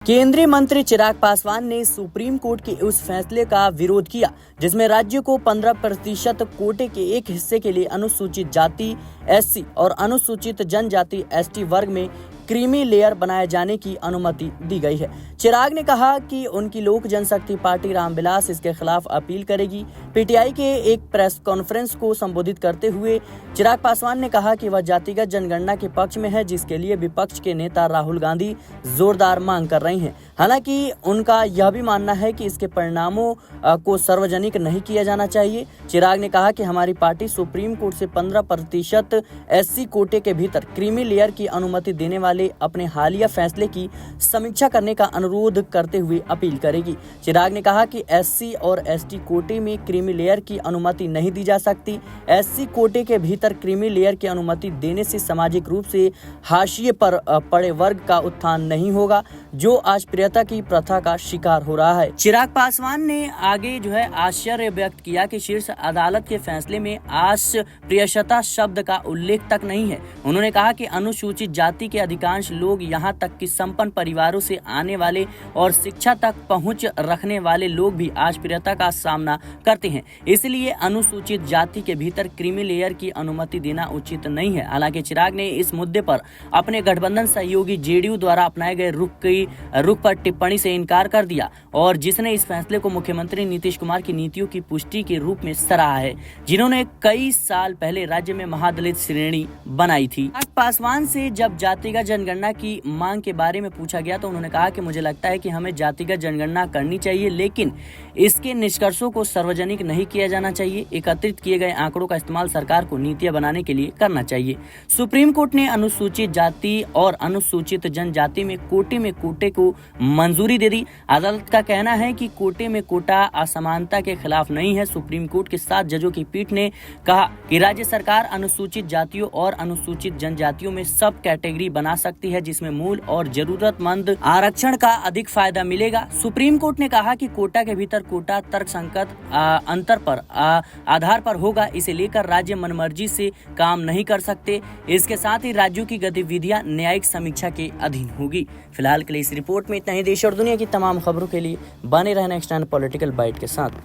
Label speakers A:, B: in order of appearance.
A: केंद्रीय मंत्री चिराग पासवान ने सुप्रीम कोर्ट के उस फैसले का विरोध किया जिसमें राज्य को 15% कोटे के एक हिस्से के लिए अनुसूचित जाति एससी और अनुसूचित जनजाति एसटी वर्ग में क्रीमी लेयर बनाए जाने की अनुमति दी गई है। चिराग ने कहा कि उनकी लोक जनशक्ति पार्टी रामविलास इसके खिलाफ अपील करेगी। पीटीआई के एक प्रेस कॉन्फ्रेंस को संबोधित करते हुए चिराग पासवान ने कहा कि वह जातिगत जनगणना के पक्ष में है, जिसके लिए विपक्ष के नेता राहुल गांधी जोरदार मांग कर रहे हैं। हालांकि उनका यह भी मानना है कि इसके परिणामों को सार्वजनिक नहीं किया जाना चाहिए। चिराग ने कहा कि हमारी पार्टी सुप्रीम कोर्ट से 15% एससी कोटे के भीतर क्रीमी लेयर की अनुमति देने वाले अपने हालिया फैसले की समीक्षा करने का अनुरोध करते हुए अपील करेगी। चिराग ने कहा कि एससी और एसटी कोटे में क्रीमी लेयर की अनुमति नहीं दी जा सकती। एससी कोटे के भीतर क्रीमी लेयर की अनुमति देने से सामाजिक रूप से हाशिए पर पड़े वर्ग का उत्थान नहीं होगा, जो आज प्रियता की प्रथा का शिकार हो रहा है। चिराग पासवान ने आगे आश्चर्य व्यक्त किया कि शीर्ष अदालत के फैसले में अस्पृश्यता शब्द का उल्लेख तक नहीं है। उन्होंने कहा कि अनुसूचित जाति के अधिकांश लोग यहाँ तक कि संपन्न परिवारों से आने वाले और शिक्षा तक पहुँच रखने वाले लोग भी अस्पृश्यता का सामना करते हैं, इसलिए अनुसूचित जाति के भीतर क्रीमी लेयर की अनुमति देना उचित नहीं है। हालांकि चिराग ने इस मुद्दे पर अपने गठबंधन सहयोगी जेडीयू द्वारा अपनाए गए रुख पर टिप्पणी से इनकार कर दिया, और जिसने इस फैसले को मुख्यमंत्री नीतीश कुमार की नीतियों की पुष्टि के रूप में सराहा है, जिन्होंने कई साल पहले राज्य में महादलित श्रेणी बनाई थी। पासवान से जब जातिगत जनगणना की मांग के बारे में पूछा गया तो उन्होंने कहा कि मुझे लगता है कि हमें जातिगत जनगणना करनी चाहिए, लेकिन इसके निष्कर्षों को सार्वजनिक नहीं किया जाना चाहिए। एकत्रित किए गए आंकड़ों का इस्तेमाल सरकार को नीतियां बनाने के लिए करना चाहिए। सुप्रीम कोर्ट ने अनुसूचित जाति और अनुसूचित जनजाति में कोटे को मंजूरी दे दी। अदालत का कहना है कि कोटे में कोटा असमानता के खिलाफ नहीं है। सुप्रीम कोर्ट के 7 जजों की पीठ ने कहा कि राज्य सरकार अनुसूचित जातियों और अनुसूचित जनजातियों में सब कैटेगरी बना सकती है, जिसमें मूल और जरूरतमंद आरक्षण का अधिक फायदा मिलेगा। सुप्रीम कोर्ट ने कहा कि कोटा के भीतर कोटा तर्कसंगत अंतर पर आधार पर होगा, इसे लेकर राज्य मनमर्जी से काम नहीं कर सकते। इसके साथ ही राज्यों की गतिविधियां न्यायिक समीक्षा के अधीन होगी। फिलहाल के लिए इस रिपोर्ट में इतना ही। देश और दुनिया की तमाम खबरों के लिए बने रहना एक्सटर्नल पॉलिटिकल बाइट के साथ।